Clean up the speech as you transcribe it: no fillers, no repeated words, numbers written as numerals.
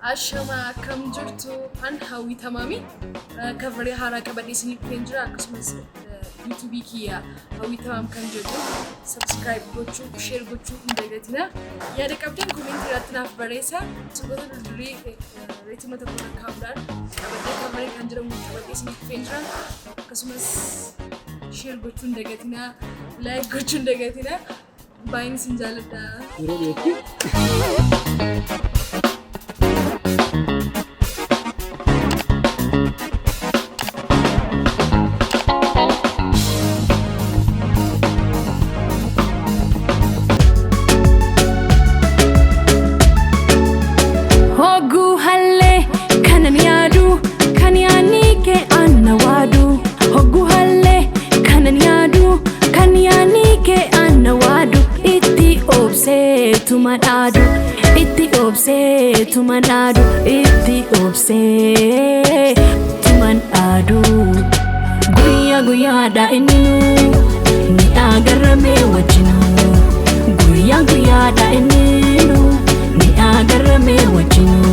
Ashama kam jirtu an hawi tamami cover hara kabadi sini pendra Christmas YouTube kiya hawi tamam kan jirtu subscribe gochu share gochu indagatina ya de kapten comment ratna baresa sugoto duri rate mata kona kamdan kabadi cover kan jiru kabadi sini pendra Christmas share gochu indagatina like gochu indagatina buying sinjalata Tumanadu, iti obse, tumanadu. Guya da ininu, ni agarame wajinu. Guya da ininu, ni agarame wajinu.